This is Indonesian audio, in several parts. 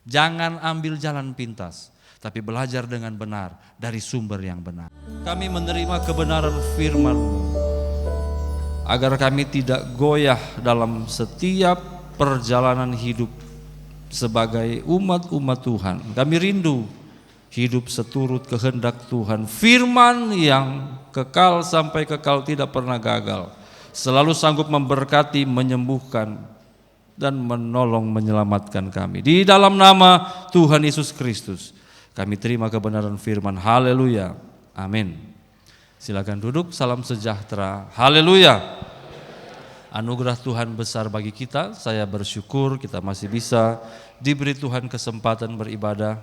Jangan ambil jalan pintas, tapi belajar dengan benar dari sumber yang benar. Kami menerima kebenaran firman-Mu, agar kami tidak goyah dalam setiap perjalanan hidup sebagai umat-umat Tuhan. Kami rindu hidup seturut kehendak Tuhan, firman yang kekal sampai kekal, tidak pernah gagal, selalu sanggup memberkati, menyembuhkan, dan menolong menyelamatkan kami. Di dalam nama Tuhan Yesus Kristus kami terima kebenaran firman. Haleluya, amin. Silakan duduk. Salam sejahtera. Haleluya. Anugerah Tuhan besar bagi kita. Saya bersyukur kita masih bisa diberi Tuhan kesempatan beribadah.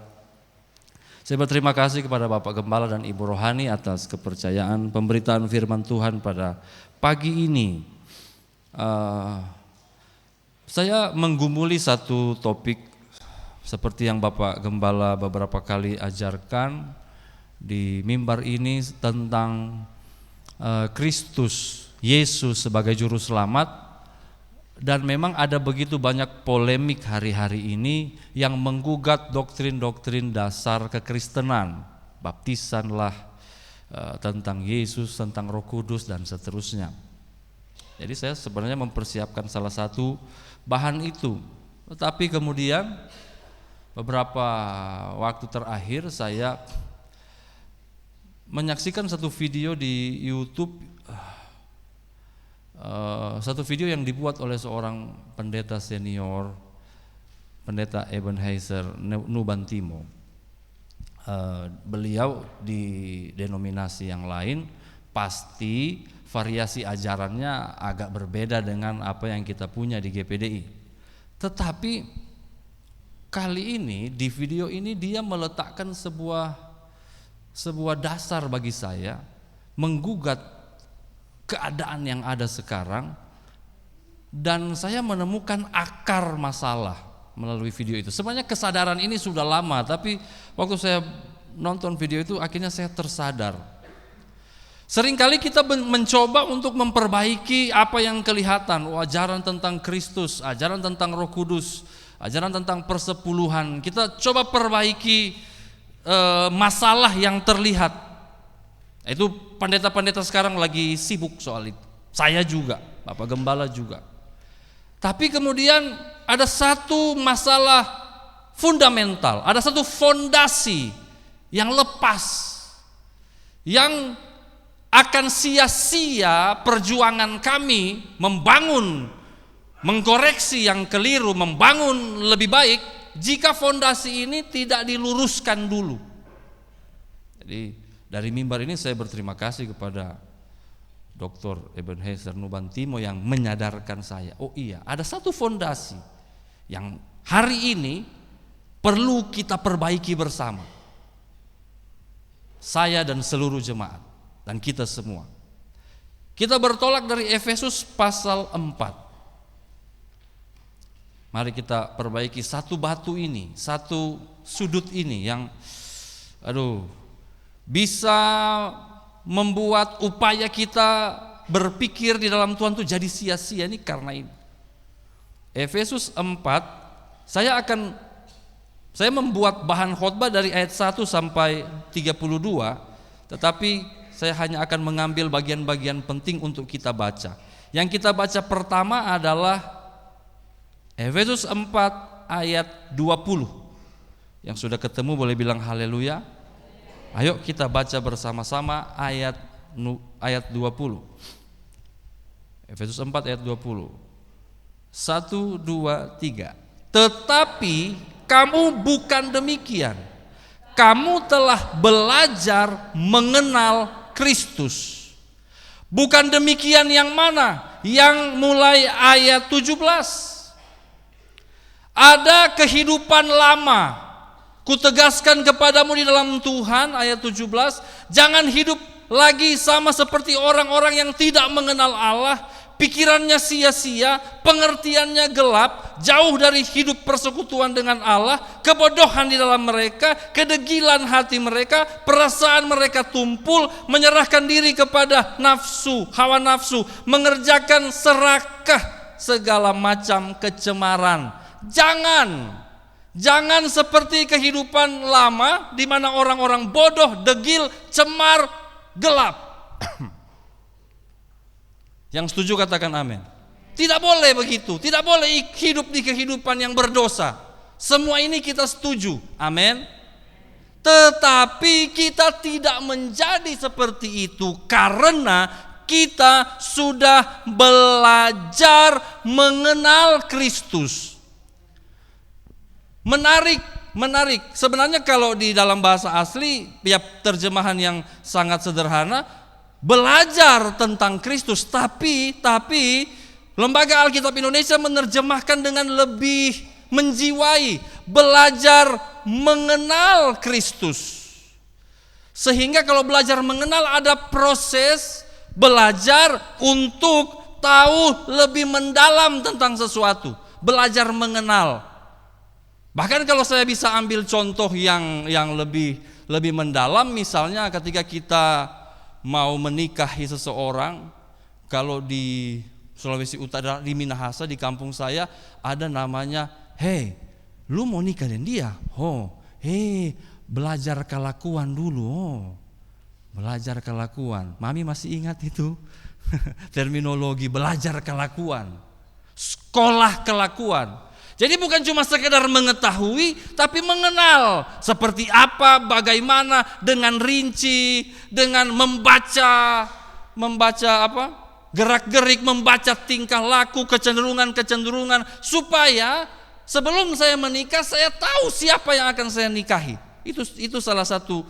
Saya berterima kasih kepada Bapak Gembala dan Ibu Rohani atas kepercayaan pemberitaan firman Tuhan pada pagi ini. Saya menggumuli satu topik seperti yang Bapak Gembala beberapa kali ajarkan di mimbar ini tentang Kristus Yesus sebagai juru selamat. Dan memang ada begitu banyak polemik hari-hari ini yang menggugat doktrin-doktrin dasar kekristenan, baptisan lah, tentang Yesus, tentang Roh Kudus dan seterusnya. Jadi saya sebenarnya mempersiapkan salah satu bahan itu. Tetapi kemudian beberapa waktu terakhir saya menyaksikan satu video di YouTube, satu video yang dibuat oleh seorang pendeta senior, pendeta Ebenezer Nubantimo. Beliau di denominasi yang lain, pasti variasi ajarannya agak berbeda dengan apa yang kita punya di GPDI. Tetapi kali ini di video ini dia meletakkan sebuah dasar bagi saya, menggugat keadaan yang ada sekarang, dan saya menemukan akar masalah melalui video itu. Sebenarnya kesadaran ini sudah lama, tapi waktu saya nonton video itu akhirnya saya tersadar. Seringkali kita mencoba untuk memperbaiki apa yang kelihatan, ajaran tentang Kristus, ajaran tentang Roh Kudus, ajaran tentang persepuluhan. Kita coba perbaiki masalah yang terlihat. Itu pendeta-pendeta sekarang lagi sibuk soal itu. Saya juga, Bapak Gembala juga. Tapi kemudian ada satu masalah fundamental, ada satu fondasi yang lepas, yang akan sia-sia perjuangan kami membangun, mengkoreksi yang keliru, membangun lebih baik jika fondasi ini tidak diluruskan dulu. Jadi dari mimbar ini saya berterima kasih kepada Dr. Ebenezer Nubantimo yang menyadarkan saya, oh iya, ada satu fondasi yang hari ini perlu kita perbaiki bersama. Saya dan seluruh jemaat dan kita semua. Kita bertolak dari Efesus pasal 4. Mari kita perbaiki satu batu ini, satu sudut ini yang bisa membuat upaya kita berpikir di dalam Tuhan itu jadi sia-sia ini karena ini. Efesus 4, saya membuat bahan khotbah dari ayat 1 sampai 32, tetapi saya hanya akan mengambil bagian-bagian penting untuk kita baca. Yang kita baca pertama adalah Efesus 4 ayat 20. Yang sudah ketemu boleh bilang haleluya. Ayo kita baca bersama-sama ayat 20. Efesus 4 ayat 20. 1, 2, 3. Tetapi kamu bukan demikian. Kamu telah belajar mengenal Kristus. Bukan demikian yang mana? Yang mulai ayat 17. Ada kehidupan lama. Kutegaskan kepadamu di dalam Tuhan, ayat 17, jangan hidup lagi sama seperti orang-orang yang tidak mengenal Allah, pikirannya sia-sia, pengertiannya gelap, jauh dari hidup persekutuan dengan Allah, kebodohan di dalam mereka, kedegilan hati mereka, perasaan mereka tumpul, menyerahkan diri kepada nafsu, hawa nafsu, mengerjakan serakah segala macam kecemaran. Jangan seperti kehidupan lama di mana orang-orang bodoh, degil, cemar, gelap. Yang setuju katakan amin. Tidak boleh begitu, tidak boleh hidup di kehidupan yang berdosa. Semua ini kita setuju, amin. Tetapi kita tidak menjadi seperti itu karena kita sudah belajar mengenal Kristus. Menarik. Sebenarnya kalau di dalam bahasa asli, ya terjemahan yang sangat sederhana, belajar tentang Kristus. Tapi Lembaga Alkitab Indonesia menerjemahkan dengan lebih menjiwai, belajar mengenal Kristus. Sehingga kalau belajar mengenal ada proses belajar untuk tahu lebih mendalam tentang sesuatu. Belajar mengenal. Bahkan kalau saya bisa ambil contoh yang lebih mendalam, misalnya ketika kita mau menikahi seseorang, kalau di Sulawesi Utara, di Minahasa, di kampung saya ada namanya, "Hei, lu mau nikah dengan dia? Belajar kelakuan dulu." Belajar kelakuan. Mami masih ingat itu terminologi belajar kelakuan, sekolah kelakuan. Jadi bukan cuma sekedar mengetahui, tapi mengenal seperti apa, bagaimana, dengan rinci, dengan membaca apa? Gerak-gerik, membaca tingkah laku, kecenderungan, supaya sebelum saya menikah saya tahu siapa yang akan saya nikahi. Itu salah satu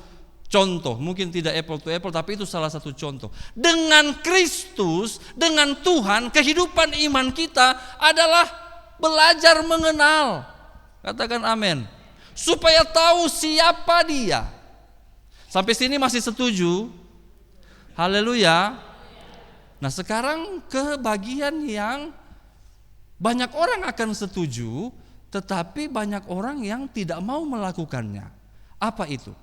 contoh, mungkin tidak apple to apple, tapi itu salah satu contoh. Dengan Kristus, dengan Tuhan, kehidupan iman kita adalah belajar mengenal. Katakan amin. Supaya tahu siapa dia. Sampai sini masih setuju? Haleluya. Nah, sekarang ke bagian yang banyak orang akan setuju, tetapi banyak orang yang tidak mau melakukannya. Apa itu?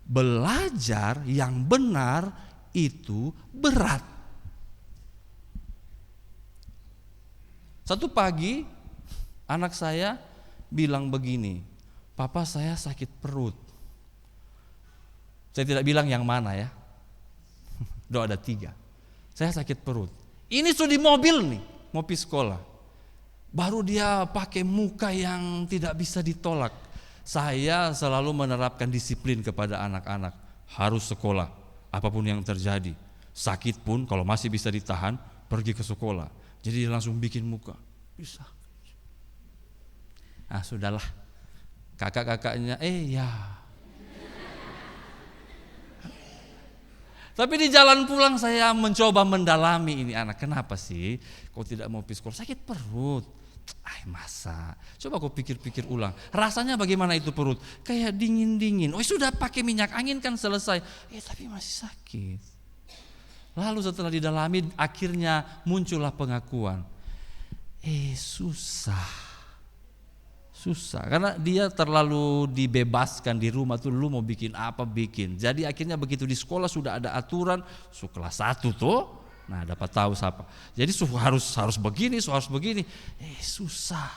Belajar yang benar itu berat. Satu pagi anak saya bilang begini, "Papa, saya sakit perut." Saya tidak bilang yang mana ya. Doa ada 3. Saya sakit perut. Ini sudah di mobil nih, mau pergi sekolah. Baru dia pakai muka yang tidak bisa ditolak. Saya selalu menerapkan disiplin kepada anak-anak. Harus sekolah, apapun yang terjadi. Sakit pun kalau masih bisa ditahan, pergi ke sekolah. Jadi dia langsung bikin muka. Bisa. Sudahlah. Kakak-kakaknya, ya. Tapi di jalan pulang saya mencoba mendalami ini anak. Kenapa sih kau tidak mau pergi sekolah? Sakit perut. Masa? Coba kau pikir-pikir ulang. Rasanya bagaimana itu perut? Kayak dingin-dingin. Sudah pakai minyak angin kan selesai. Tapi masih sakit. Lalu setelah didalami akhirnya muncullah pengakuan. Susah karena dia terlalu dibebaskan di rumah tuh, lu mau bikin apa bikin. Jadi akhirnya begitu di sekolah sudah ada aturan, kelas 1 tuh, nah dapat tahu siapa. Jadi harus begini, harus begini. Susah.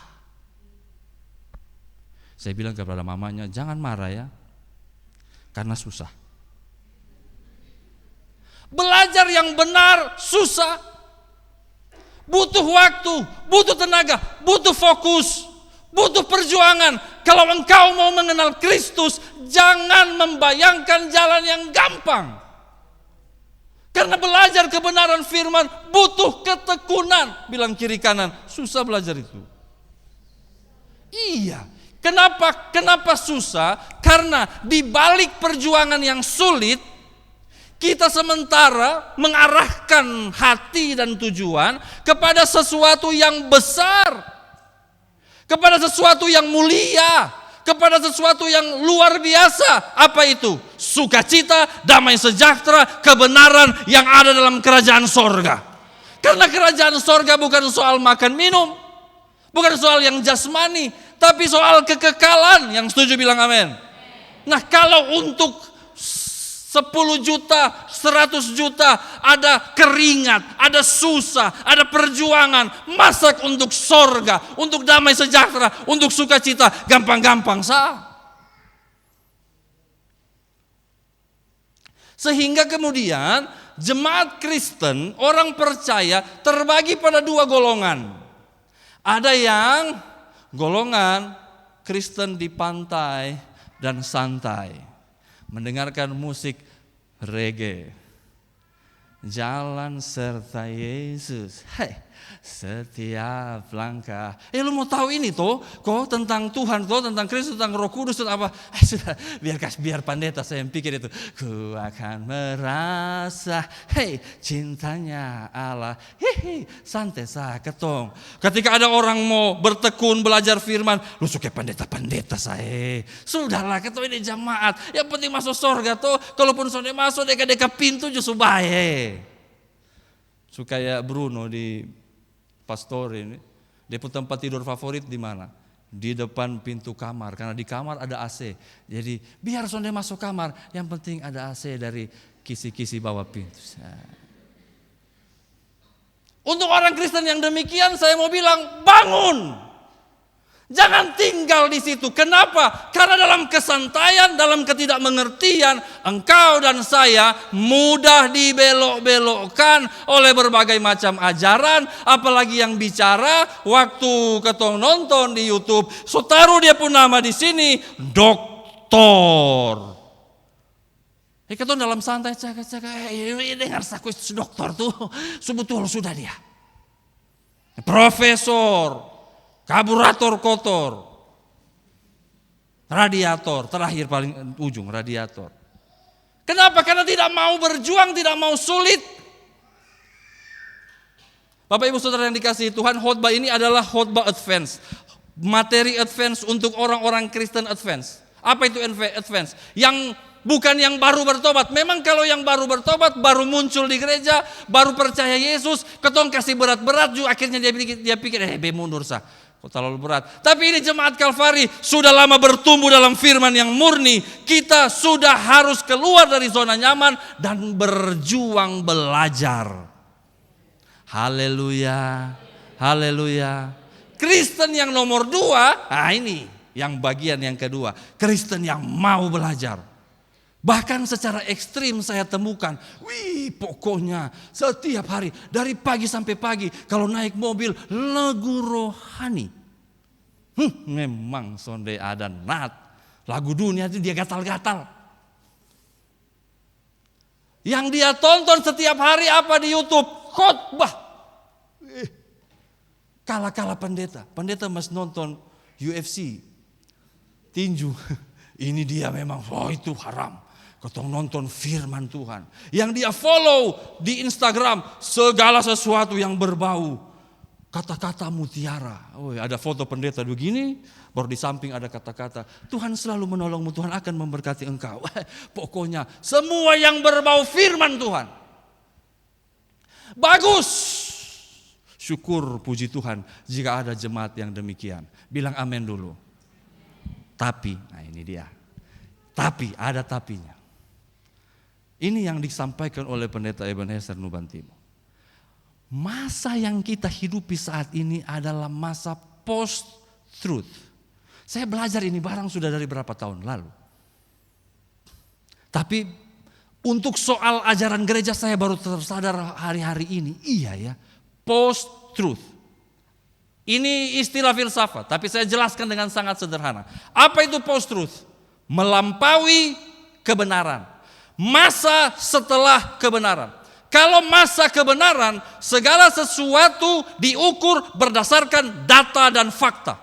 Saya bilang kepada mamanya, jangan marah ya, karena susah. Belajar yang benar susah, butuh waktu, butuh tenaga, butuh fokus, butuh perjuangan. Kalau engkau mau mengenal Kristus, jangan membayangkan jalan yang gampang. Karena belajar kebenaran firman butuh ketekunan. Bilang kiri kanan, susah belajar itu. Iya. Kenapa susah? Karena di balik perjuangan yang sulit, kita sementara mengarahkan hati dan tujuan kepada sesuatu yang besar, kepada sesuatu yang mulia, kepada sesuatu yang luar biasa. Apa itu? Sukacita, damai sejahtera, kebenaran yang ada dalam kerajaan sorga. Karena kerajaan sorga bukan soal makan minum, bukan soal yang jasmani, tapi soal kekekalan. Yang setuju bilang amin. Nah, kalau untuk 10 juta, 100 juta, ada keringat, ada susah, ada perjuangan, masak untuk sorga, untuk damai sejahtera, untuk sukacita, gampang-gampang sah. Sehingga kemudian jemaat Kristen, orang percaya terbagi pada 2 golongan. Ada yang golongan Kristen di pantai dan santai, mendengarkan musik reggae. Jalan serta Yesus, setiap langkah. Lu mau tahu ini toh, kok tentang Tuhan toh, tentang Kristus, tentang Roh Kudus, tentang apa? Sudah, biar pendeta saya yang pikir itu. Ku akan merasa, cintanya Allah. Santai sah ketong. Ketika ada orang mau bertekun belajar firman, lu suka pendeta saya. Sudahlah, ketong ini jemaat. Yang penting masuk surga toh. Kalaupun sudah masuk dekat-dekat pintu justru baik. Suka ya Bruno di pastor ini, dia pun tempat tidur favorit di mana? Di depan pintu kamar, karena di kamar ada AC. Jadi biar sonde masuk kamar, yang penting ada AC dari kisi-kisi bawah pintu. Untuk orang Kristen yang demikian, saya mau bilang bangun. Jangan tinggal di situ. Kenapa? Karena dalam kesantaian, dalam ketidakmengertian, engkau dan saya mudah dibelok-belokkan oleh berbagai macam ajaran. Apalagi yang bicara waktu ketong nonton di YouTube, so taruh dia pun nama di sini, doktor. Ketong dalam santai cakap-cakap, dengar saku doktor tuh, sebetulnya sudah dia. Profesor. Karburator kotor, radiator, terakhir paling ujung radiator. Kenapa? Karena tidak mau berjuang, tidak mau sulit. Bapak Ibu Saudara yang dikasihi Tuhan, khotbah ini adalah khotbah advance. Materi advance untuk orang-orang Kristen advance. Apa itu advance? Yang bukan yang baru bertobat. Memang kalau yang baru bertobat, baru muncul di gereja, baru percaya Yesus, ketong kasih berat-berat juga akhirnya dia pikir mundur sah. Terlalu berat. Tapi ini jemaat Kalvari sudah lama bertumbuh dalam firman yang murni. Kita sudah harus keluar dari zona nyaman dan berjuang belajar. Haleluya, haleluya. Kristen yang nomor 2, ini yang bagian yang kedua. Kristen yang mau belajar. Bahkan secara ekstrim saya temukan, pokoknya setiap hari dari pagi sampai pagi kalau naik mobil lagu rohani. Memang sonde ada nat. Lagu dunia itu dia gatal-gatal. Yang dia tonton setiap hari apa di YouTube? Khotbah. Kala-kala pendeta. Pendeta masih nonton UFC. Tinju. Ini dia memang, itu haram. Ketong nonton firman Tuhan. Yang dia follow di Instagram segala sesuatu yang berbau kata-kata mutiara. Ada foto pendeta begini, baru di samping ada kata-kata, Tuhan selalu menolongmu, Tuhan akan memberkati engkau. Pokoknya semua yang berbau firman Tuhan. Bagus. Syukur puji Tuhan jika ada jemaat yang demikian. Bilang amin dulu. Tapi, ini dia. Tapi, ada tapinya. Ini yang disampaikan oleh pendeta Ebenezer Nubantimo. Masa yang kita hidupi saat ini adalah masa post-truth. Saya belajar ini barang sudah dari berapa tahun lalu. Tapi untuk soal ajaran gereja saya baru tersadar hari-hari ini. Iya ya, post-truth. Ini istilah filsafat, tapi saya jelaskan dengan sangat sederhana. Apa itu post-truth? Melampaui kebenaran. Masa setelah kebenaran. Kalau masa kebenaran, segala sesuatu diukur berdasarkan data dan fakta.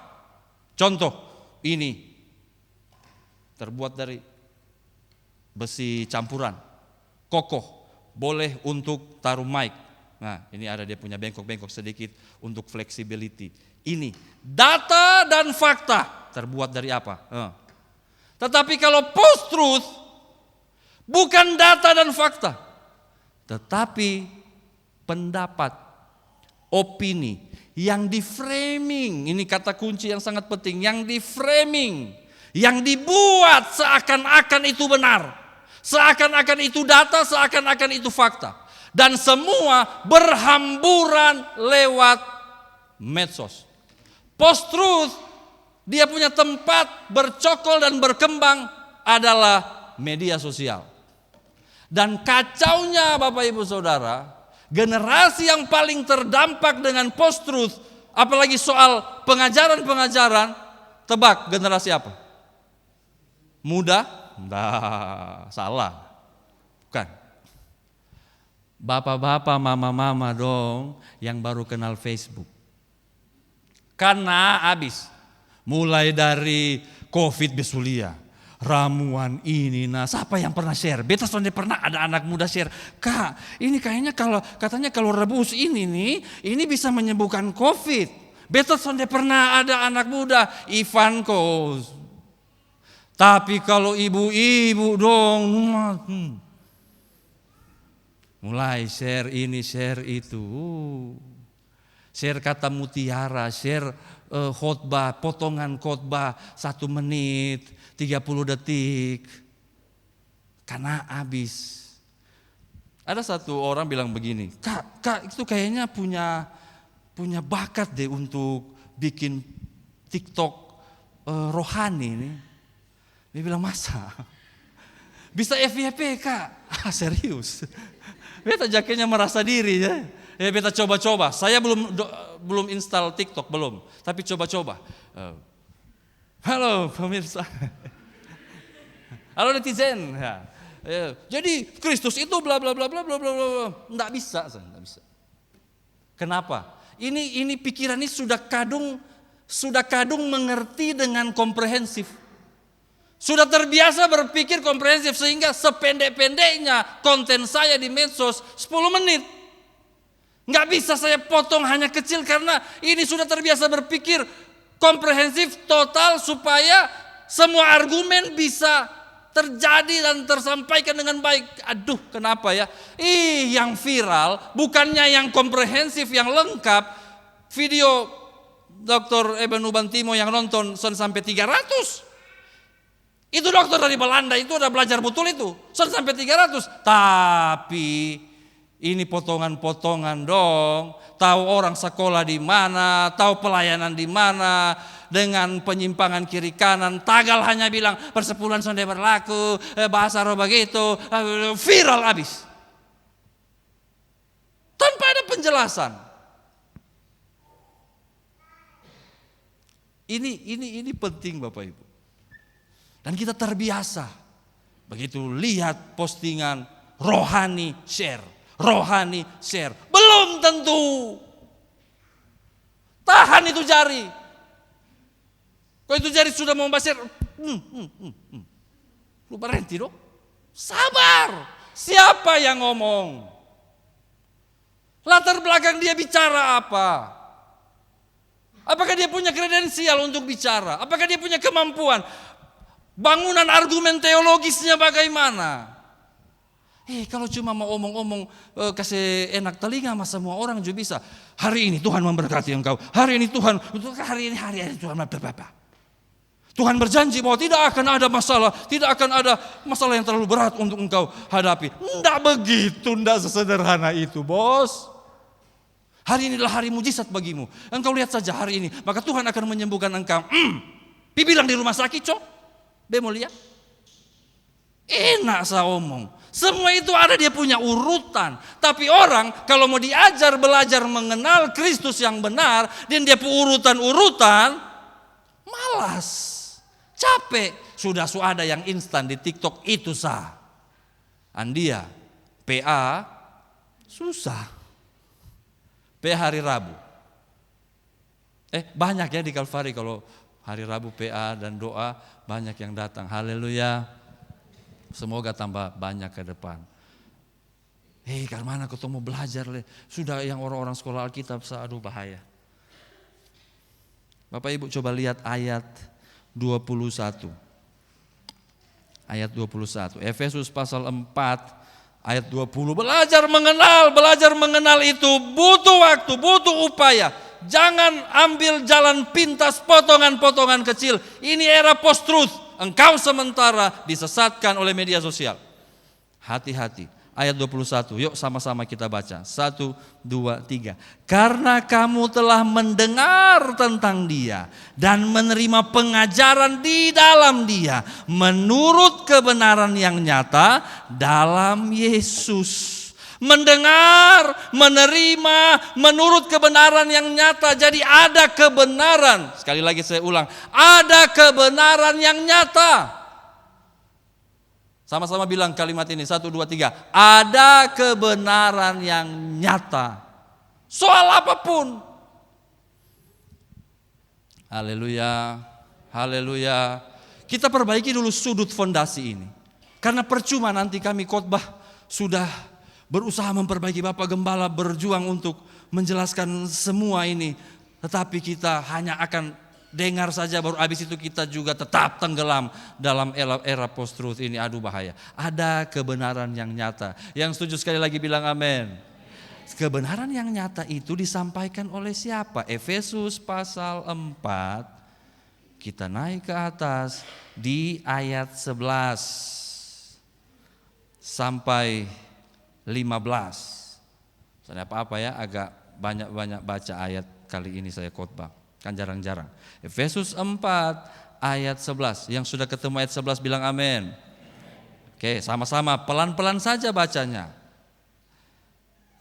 Contoh, ini terbuat dari besi campuran, kokoh, boleh untuk taruh mic. Nah, ini ada dia punya bengkok-bengkok sedikit untuk flexibility. Ini data dan fakta terbuat dari apa? Tetapi kalau post-truth, bukan data dan fakta, tetapi pendapat, opini yang di-framing. Ini kata kunci yang sangat penting, yang di-framing, yang dibuat seakan-akan itu benar, Seakan-akan itu data, seakan-akan itu fakta. Dan semua berhamburan lewat medsos. Post-truth, dia punya tempat bercokol dan berkembang adalah media sosial. Dan kacaunya Bapak Ibu Saudara, generasi yang paling terdampak dengan post-truth, apalagi soal pengajaran-pengajaran, tebak generasi apa? Muda? Nah, salah. Bukan. Bapak-bapak, mama-mama dong yang baru kenal Facebook. Karena habis. Mulai dari COVID besulia, ramuan ini, nah siapa yang pernah share? Beta sudah pernah ada anak muda share, Kak, ini kayaknya katanya kalau rebus ini nih, ini bisa menyembuhkan COVID. Beta sudah pernah ada anak muda, Ivan kos. Tapi kalau ibu-ibu dong, mulai share ini, share itu. Share kata mutiara, share khotbah, potongan khotbah 1 menit, 30 detik. Karena habis. Ada satu orang bilang begini, Kak itu kayaknya punya bakat deh untuk bikin TikTok rohani nih. Dia bilang, masa? Bisa FYP Kak? Serius? Beta jaketnya merasa diri ya. Ya beta coba-coba. Saya belum install TikTok, belum. Tapi coba-coba. Halo pemirsa. Halo netizen. Ya. Jadi Kristus itu bla bla bla bla bla bla. Enggak bisa. Kenapa? Ini pikiran ini sudah kadung mengerti dengan komprehensif. Sudah terbiasa berpikir komprehensif sehingga sependek-pendeknya konten saya di medsos 10 menit. Nggak bisa saya potong hanya kecil karena ini sudah terbiasa berpikir komprehensif total supaya semua argumen bisa terjadi dan tersampaikan dengan baik. Aduh, kenapa ya? Yang viral bukannya yang komprehensif, yang lengkap. Video Dr. Eben Ubantimo yang nonton sampai 300. Itu dokter dari Belanda, itu udah belajar betul itu. Sampai 300. Tapi ini potongan-potongan dong, tahu orang sekolah di mana, tahu pelayanan di mana, dengan penyimpangan kiri kanan. Tagal hanya bilang persepuluhan sudah berlaku, bahasa roh begitu, viral habis. Tanpa ada penjelasan. Ini penting Bapak Ibu. Dan kita terbiasa, begitu lihat postingan rohani share. Rohani share. Belum tentu. Tahan itu jari. Kalau itu jari sudah mau share. Lu berhenti dong. Sabar. Siapa yang ngomong? Latar belakang dia bicara apa? Apakah dia punya kredensial untuk bicara? Apakah dia punya kemampuan? Bangunan argumen teologisnya bagaimana? Kalau cuma mau omong-omong kasih enak telinga sama semua orang juga bisa. Hari ini Tuhan memberkati engkau. Hari ini Tuhan Tuhan berapa? Tuhan berjanji bahwa tidak akan ada masalah, tidak akan ada masalah yang terlalu berat untuk engkau hadapi. Enggak begitu, enggak sesederhana itu, Bos. Hari ini adalah hari mujizat bagimu. Engkau lihat saja hari ini, maka Tuhan akan menyembuhkan engkau. Pi bilang di rumah sakit, Cok. Be mau lihat? Enak saya omong. Semua itu ada dia punya urutan. Tapi orang kalau mau diajar belajar mengenal Kristus yang benar, dan dia punya urutan-urutan, malas, capek. Sudah ada yang instan di TikTok itu sah. Andia, PA, susah. PA hari Rabu. Banyak ya di Kalvari kalau hari Rabu PA dan doa banyak yang datang. Haleluya. Semoga tambah banyak ke depan. Karena mana kau mau belajar? Sudah yang orang-orang sekolah Alkitab, aduh bahaya. Bapak Ibu coba lihat ayat 21. Ayat 21. Efesus pasal 4 ayat 20. Belajar mengenal itu butuh waktu, butuh upaya. Jangan ambil jalan pintas potongan-potongan kecil. Ini era post-truth. Engkau sementara disesatkan oleh media sosial. Hati-hati. Ayat 21, yuk sama-sama kita baca. 1, 2, 3. Karena kamu telah mendengar tentang Dia dan menerima pengajaran di dalam Dia menurut kebenaran yang nyata dalam Yesus. Mendengar, menerima, menurut kebenaran yang nyata. Jadi ada kebenaran. Sekali lagi saya ulang, ada kebenaran yang nyata. Sama-sama bilang kalimat ini, 1, 2, 3. Ada kebenaran yang nyata. Soal apapun. Haleluya, haleluya. Kita perbaiki dulu sudut fondasi ini. Karena percuma nanti kami khotbah sudah berusaha memperbaiki, Bapak Gembala berjuang untuk menjelaskan semua ini. Tetapi kita hanya akan dengar saja, baru habis itu kita juga tetap tenggelam dalam era post-truth ini. Aduh bahaya. Ada kebenaran yang nyata. Yang setuju sekali lagi bilang amin. Kebenaran yang nyata itu disampaikan oleh siapa? Efesus pasal 4. Kita naik ke atas di ayat 11 sampai 15. Soalnya apa ya, agak banyak-banyak baca ayat kali ini saya khotbah. Kan jarang-jarang. Efesus 4 ayat 11. Yang sudah ketemu ayat 11 bilang amin. Oke, sama-sama pelan-pelan saja bacanya.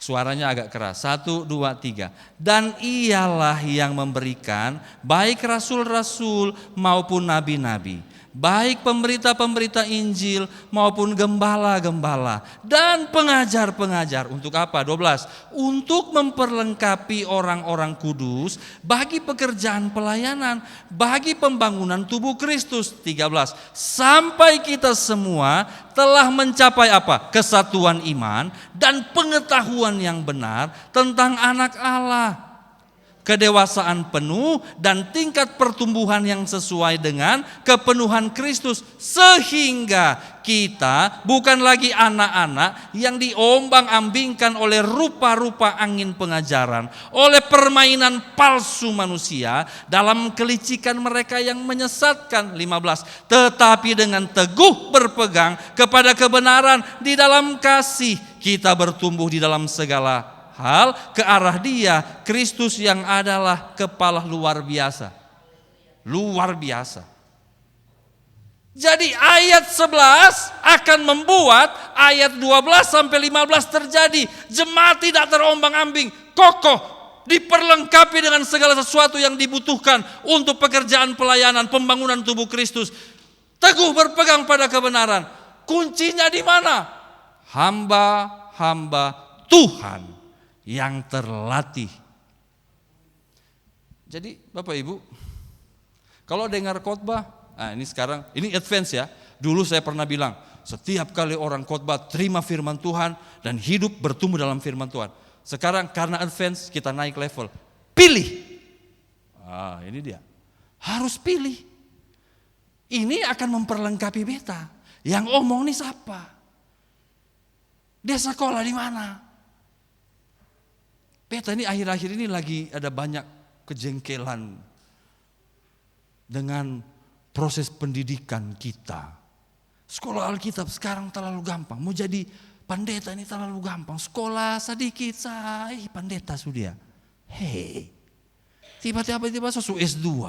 Suaranya agak keras. 1, 2, 3. Dan ialah yang memberikan baik rasul-rasul maupun nabi-nabi, baik pemberita-pemberita Injil maupun gembala-gembala dan pengajar-pengajar. Untuk apa? 12. Untuk memperlengkapi orang-orang kudus bagi pekerjaan pelayanan, bagi pembangunan tubuh Kristus. 13. Sampai kita semua telah mencapai apa? Kesatuan iman dan pengetahuan yang benar tentang anak Allah, kedewasaan penuh dan tingkat pertumbuhan yang sesuai dengan kepenuhan Kristus, sehingga kita bukan lagi anak-anak yang diombang-ambingkan oleh rupa-rupa angin pengajaran, oleh permainan palsu manusia dalam kelicikan mereka yang menyesatkan. 15. Tetapi dengan teguh berpegang kepada kebenaran di dalam kasih, kita bertumbuh di dalam segala hal ke arah Dia, Kristus yang adalah kepala luar biasa. Luar biasa. Jadi ayat 11 akan membuat ayat 12 sampai 15 terjadi. Jemaat tidak terombang-ambing, kokoh, diperlengkapi dengan segala sesuatu yang dibutuhkan untuk pekerjaan pelayanan, pembangunan tubuh Kristus. Teguh berpegang pada kebenaran. Kuncinya di mana? Hamba-hamba Tuhan yang terlatih. Jadi Bapak Ibu, kalau dengar khotbah, ini sekarang, ini advance ya. Dulu saya pernah bilang, setiap kali orang khotbah terima firman Tuhan dan hidup bertumbuh dalam firman Tuhan. Sekarang karena advance kita naik level. Pilih. Ini dia. Harus pilih. Ini akan memperlengkapi beta. Yang omong nih siapa? Dia sekolah di mana? Beta ini akhir-akhir ini lagi ada banyak kejengkelan dengan proses pendidikan kita. Sekolah Alkitab sekarang terlalu gampang. Mau jadi pendeta ini terlalu gampang. Sekolah sedikit pendeta sudah. Hei, tiba-tiba sesu S2.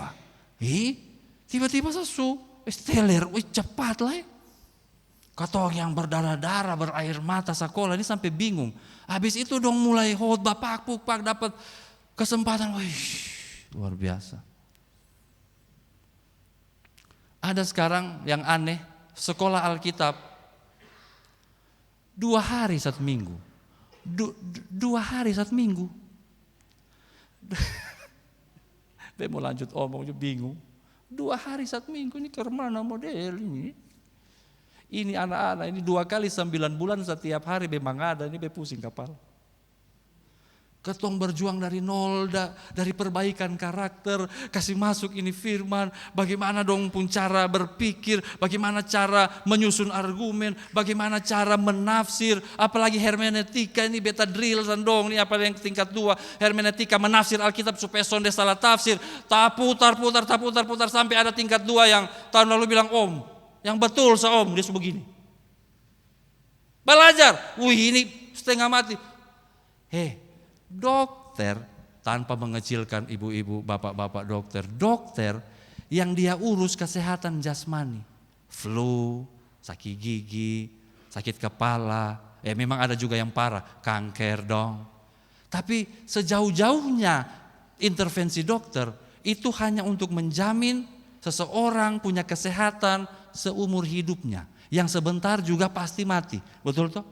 Tiba-tiba sesu esteller. Cepat lah ya. Katong yang berdarah-darah, berair mata sekolah ini sampai bingung. Habis itu dong mulai khotbah pak dapat kesempatan. Luar biasa. Ada sekarang yang aneh, sekolah Alkitab 2 hari 1 minggu. 2 hari 1 minggu. Dia mau lanjut omong juga bingung. 2 hari 1 minggu ini kemana model ini? Ini anak-anak ini 2 kali 9 bulan setiap hari memang ada, ini pusing kepala. Ketong berjuang dari nol, dari perbaikan karakter, kasih masuk ini firman, bagaimana dong pun cara berpikir, bagaimana cara menyusun argumen, bagaimana cara menafsir, apalagi hermeneutika ini beta drill dong, ini apa yang tingkat 2, hermeneutika menafsir Alkitab supaya sonde salah tafsir, putar sampai ada tingkat 2 yang tahun lalu bilang om, yang betul om, dia begini. Belajar. Wih, ini setengah mati. Dokter, tanpa mengecilkan ibu-ibu, bapak-bapak dokter. Dokter yang dia urus kesehatan jasmani. Flu, sakit gigi, sakit kepala. Memang ada juga yang parah, kanker dong. Tapi sejauh-jauhnya intervensi dokter itu hanya untuk menjamin seseorang punya kesehatan seumur hidupnya. Yang sebentar juga pasti mati. Betul toh?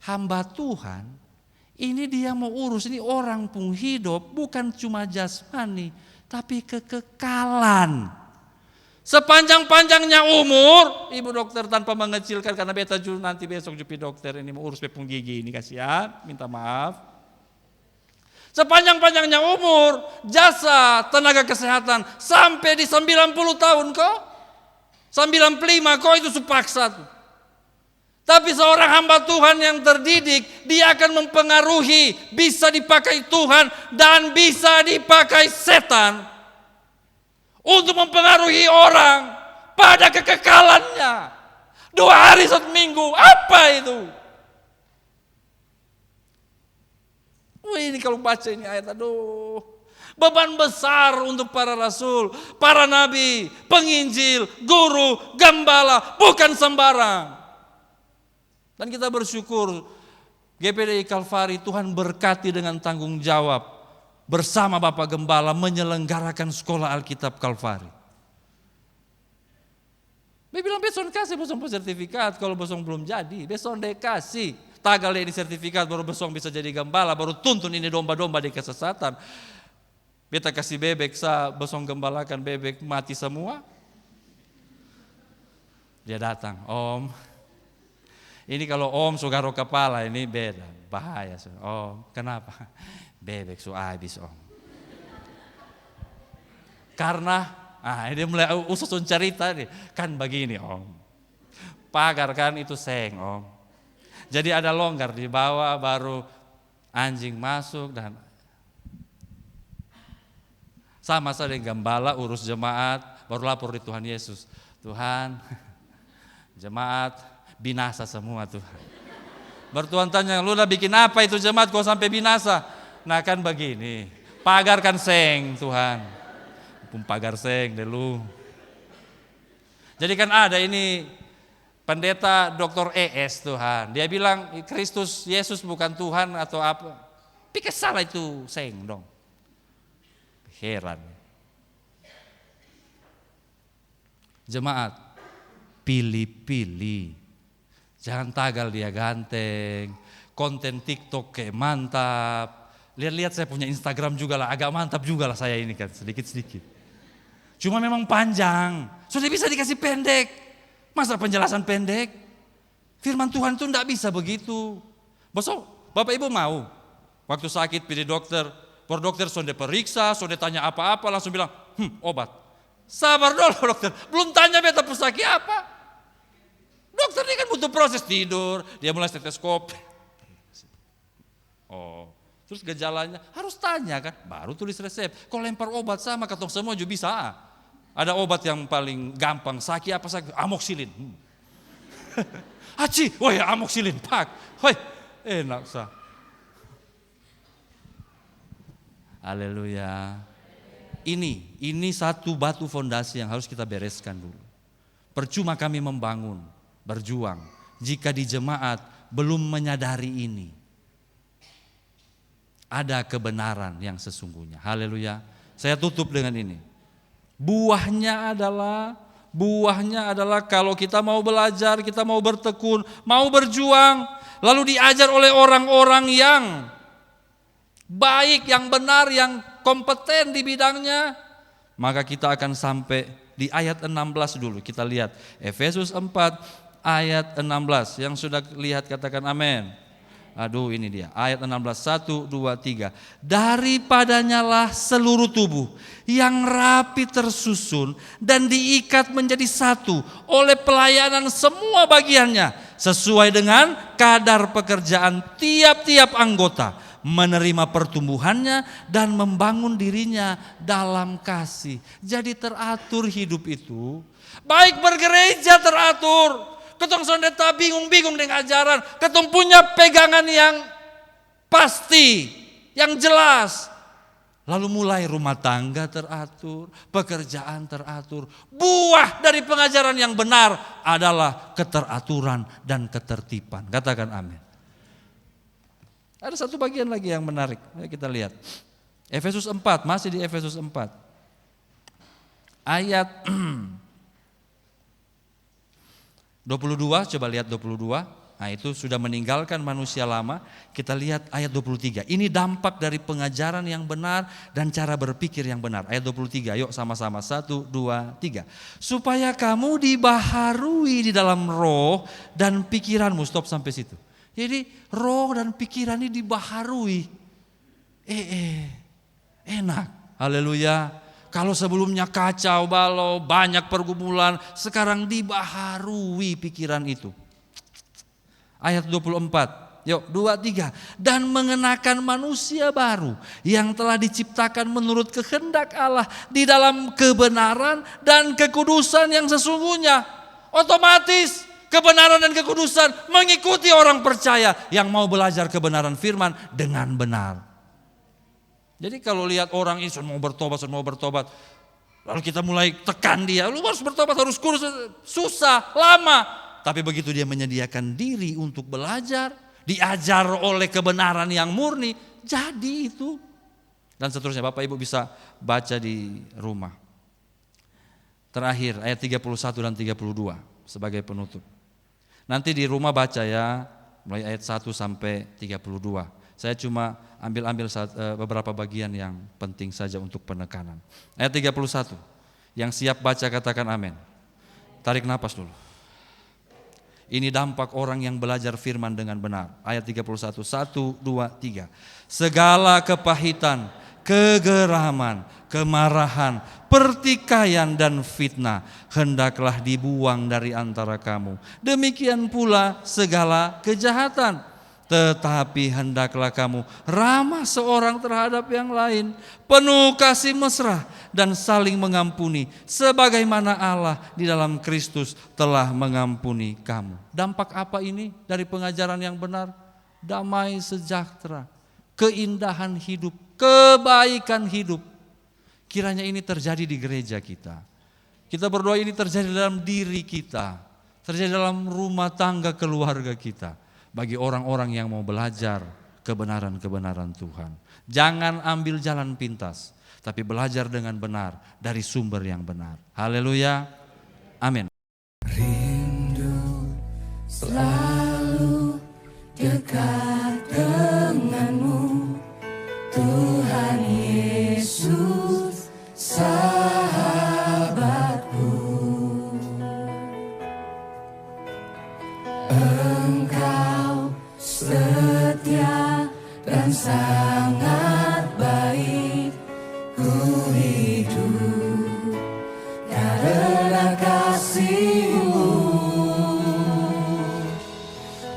Hamba Tuhan, ini dia mau urus, ini orang pun hidup bukan cuma jasmani, tapi kekekalan. Sepanjang-panjangnya umur, ibu dokter tanpa mengecilkan, karena beta nanti besok jupi dokter ini mau urus pepung gigi ini, kasihan, minta maaf. Sepanjang-panjangnya umur, jasa tenaga kesehatan sampai di 90 tahun kok. 95 kok itu supaksa tuh. Tapi seorang hamba Tuhan yang terdidik, dia akan mempengaruhi, bisa dipakai Tuhan dan bisa dipakai setan untuk mempengaruhi orang pada kekekalannya. 2 hari 1 minggu, apa itu? Ini kalau baca ini ayat, aduh. Beban besar untuk para rasul, para nabi, penginjil, guru, gembala, bukan sembarang. Dan kita bersyukur GPDI Kalvari Tuhan berkati dengan tanggung jawab bersama Bapak Gembala menyelenggarakan sekolah Alkitab Kalvari. Dia bilang besok kasih besok sertifikat, kalau besok belum jadi, besok dia kasih. Tagal ini sertifikat baru besok bisa jadi gembala, baru tuntun ini domba-domba di kesesatan. Beta kasih bebek, besok gembalakan bebek mati semua. Dia datang, Om. Ini kalau Om sugaro kepala ini beda, bahaya. Om, kenapa? Bebek habis Om. Karena, ini mulai usus cerita nih, kan begini Om. Pagar kan itu seng Om. Jadi ada longgar di bawah, baru anjing masuk dan sama saja dengan gembala urus jemaat, baru lapor di Tuhan Yesus. Tuhan, jemaat binasa semua Tuhan. Baru Tuhan tanya, lu udah bikin apa itu jemaat kok sampai binasa? Nah kan begini, pagar kan seng Tuhan. Pun pagar seng deh lu. Jadi kan ada ini pendeta Dr. ES Tuhan. Dia bilang Kristus Yesus bukan Tuhan atau apa. Pikir salah itu seng dong. Heran. Jemaat, pilih-pilih. Jangan tagal dia ganteng. Konten TikTok kayak mantap. Lihat-lihat saya punya Instagram juga lah. Agak mantap juga lah saya ini kan. Sedikit-sedikit. Cuma memang panjang. Sudah bisa dikasih pendek. Masa penjelasan pendek? Firman Tuhan itu enggak bisa begitu. Besok Bapak Ibu mau. Waktu sakit pilih dokter. Baru dokter sudah periksa, sudah tanya apa-apa, langsung bilang, obat. Sabar dulu dokter, belum tanya beta pusaki apa. Dokter ini kan butuh proses tidur, dia mulai stetoskop. Terus gejalanya harus tanya kan, baru tulis resep. Kalau lempar obat sama, katong semua juga bisa. Ada obat yang paling gampang, sakit apa sakit, amoksilin. Aci, wah ya amoksilin, pak. Woi, enak sah. Haleluya. Ini satu batu fondasi yang harus kita bereskan dulu. Percuma kami membangun, berjuang, jika di jemaat belum menyadari ini. Ada kebenaran yang sesungguhnya. Haleluya. Saya tutup dengan ini. Buahnya adalah kalau kita mau belajar, kita mau bertekun, mau berjuang, lalu diajar oleh orang-orang yang baik, yang benar, yang kompeten di bidangnya, maka kita akan sampai di ayat 16 dulu. Kita lihat Efesus 4 ayat 16. Yang sudah lihat katakan amin. Aduh ini dia ayat 16, 1, 2, 3. Daripadanya lah seluruh tubuh yang rapi tersusun dan diikat menjadi satu oleh pelayanan semua bagiannya sesuai dengan kadar pekerjaan tiap-tiap anggota, menerima pertumbuhannya dan membangun dirinya dalam kasih. Jadi teratur hidup itu. Baik bergereja teratur, Ketong sondeta bingung-bingung dengan ajaran. Ketong punya pegangan yang pasti, yang jelas. Lalu mulai rumah tangga teratur, pekerjaan teratur. Buah dari pengajaran yang benar adalah keteraturan dan ketertiban. Katakan amin. Ada satu bagian lagi yang menarik. Kita lihat. Efesus 4, masih di Efesus 4. Ayat 22, coba lihat 22. Nah itu sudah meninggalkan manusia lama. Kita lihat ayat 23. Ini dampak dari pengajaran yang benar dan cara berpikir yang benar. Ayat 23, yuk sama-sama. 1, 2, 3. Supaya kamu dibaharui di dalam roh dan pikiranmu. Stop sampai situ. Jadi roh dan pikiran ini dibaharui. Enak. Haleluya. Kalau sebelumnya kacau balau, banyak pergumulan, sekarang dibaharui pikiran itu. Ayat 24, yuk 23. Dan mengenakan manusia baru yang telah diciptakan menurut kehendak Allah di dalam kebenaran dan kekudusan yang sesungguhnya. Otomatis kebenaran dan kekudusan mengikuti orang percaya yang mau belajar kebenaran firman dengan benar. Jadi kalau lihat orang ini mau bertobat, lalu kita mulai tekan dia, lu harus bertobat, harus kudus, susah, lama. Tapi begitu dia menyediakan diri untuk belajar, diajar oleh kebenaran yang murni, jadi itu. Dan seterusnya, Bapak Ibu bisa baca di rumah. Terakhir ayat 31 dan 32 sebagai penutup. Nanti di rumah baca ya, mulai ayat 1 sampai 32. Saya cuma ambil beberapa bagian yang penting saja untuk penekanan. Ayat 31, yang siap baca katakan amin. Tarik napas dulu. Ini dampak orang yang belajar firman dengan benar. Ayat 31, 1, 2, 3. Segala kepahitan, kegeraman, kemarahan, pertikaian dan fitnah hendaklah dibuang dari antara kamu. Demikian pula segala kejahatan. Tetapi hendaklah kamu ramah seorang terhadap yang lain, penuh kasih mesra dan saling mengampuni, sebagaimana Allah di dalam Kristus telah mengampuni kamu. Dampak apa ini dari pengajaran yang benar? Damai sejahtera, keindahan hidup, kebaikan hidup. Kiranya ini terjadi di gereja kita. Kita berdoa ini terjadi dalam diri kita, terjadi dalam rumah tangga keluarga kita. Bagi orang-orang yang mau belajar kebenaran-kebenaran Tuhan. Jangan ambil jalan pintas, tapi belajar dengan benar dari sumber yang benar. Haleluya. Amin. Rindu selalu dekat denganmu, Tuhan Yesus sahabatku. Engkau setia dan sangat baik, ku hidup karena kasih-Mu.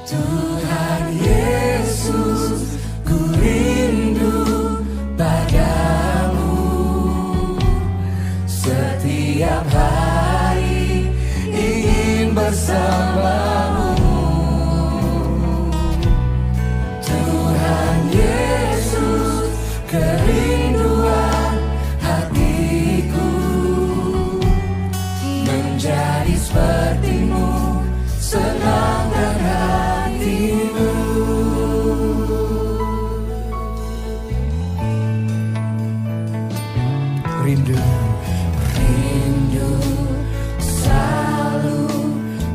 Tuhan Yesus, ku rindu padamu. Setiap hari ingin bersamamu. Kerinduan hatiku menjadi seperti-Mu, senangkan hati-Mu. Rindu selalu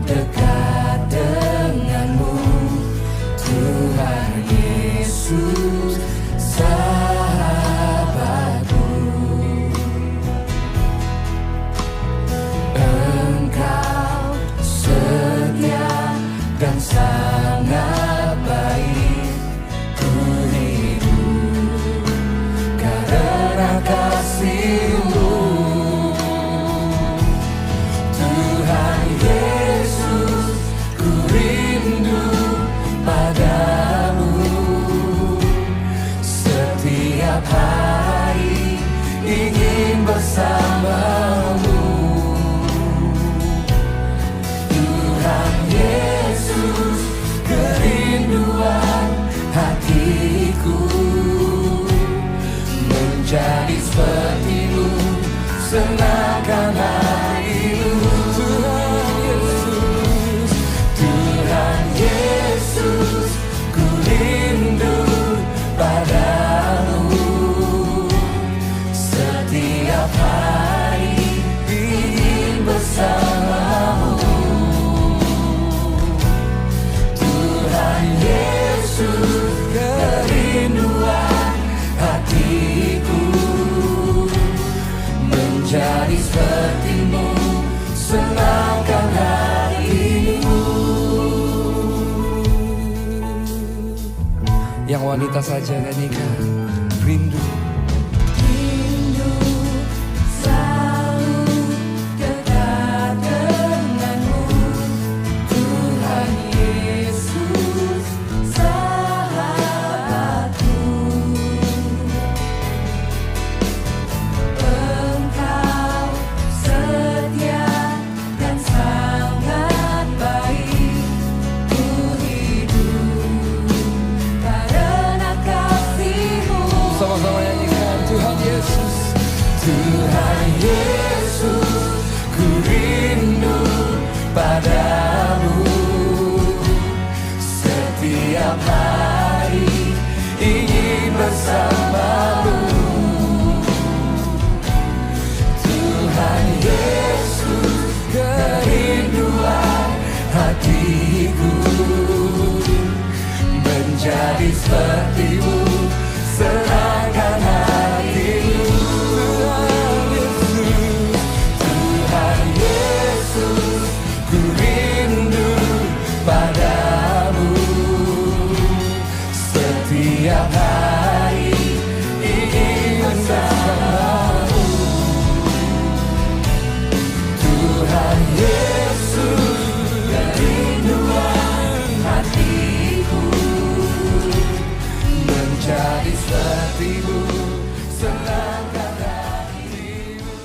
dekat denganmu, Tuhan Yesus sahabatku. Engkau setia hatiku, menjadi sepertimu, senangkan hatimu. Tuhan Yesus, ku rindu padamu. Setiap hari ingin bersamamu. Tuhan Yesus, kerinduan hatiku, menjadi sepertimu, senangkan hatimu. Yang wanita saja nyanyikan, rindu. Rindu selalu dekat denganmu, Tuhan Yesus, sahabatku. Engkau setia dan sangat baik, ku hidup karena kasih-Mu. Sama-sama nyanyikan, Tuhan Yesus. Tuhan Yesus, ku rindu padamu. Setiap hari ingin bersamamu. Tuhan Yesus, kerinduan hatiku, menjadi sepertimu, senangkan hatimu. Tuhan Yesus, ku rindu padamu. Setiap hari ingin bersamamu. Tuhan Yesus, kerinduan hatiku, menjadi sepertimu, senangkan hatimu.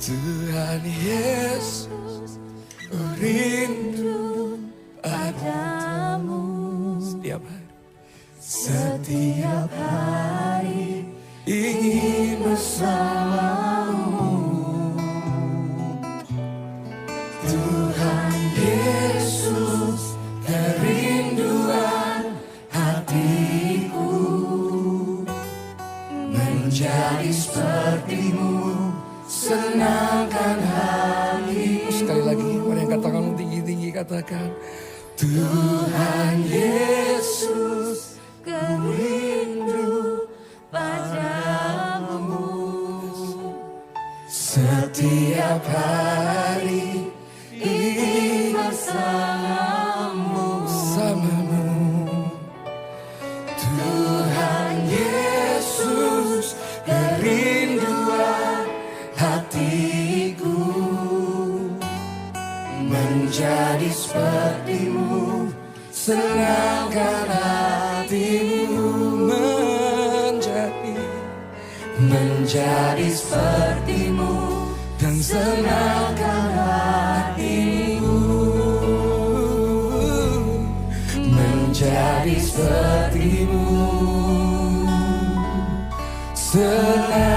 Tuhan Yesus, ku rindu padamu. Setiap hari ingin bersamamu. Tuhan Yesus, kerinduan hatiku, menjadi sepertimu, senangkan hatimu. Sekali lagi, mari angkat tanganmu tinggi-tinggi, katakan, Tuhan Yesus, ku rindu padamu. Setiap hari ingin bersamamu. Tuhan Yesus, kerinduan hatiku, menjadi sepertimu, senangkan hatimu. Menjadi sepertimu, dan senangkan hatimu. Menjadi sepertimu, senangkan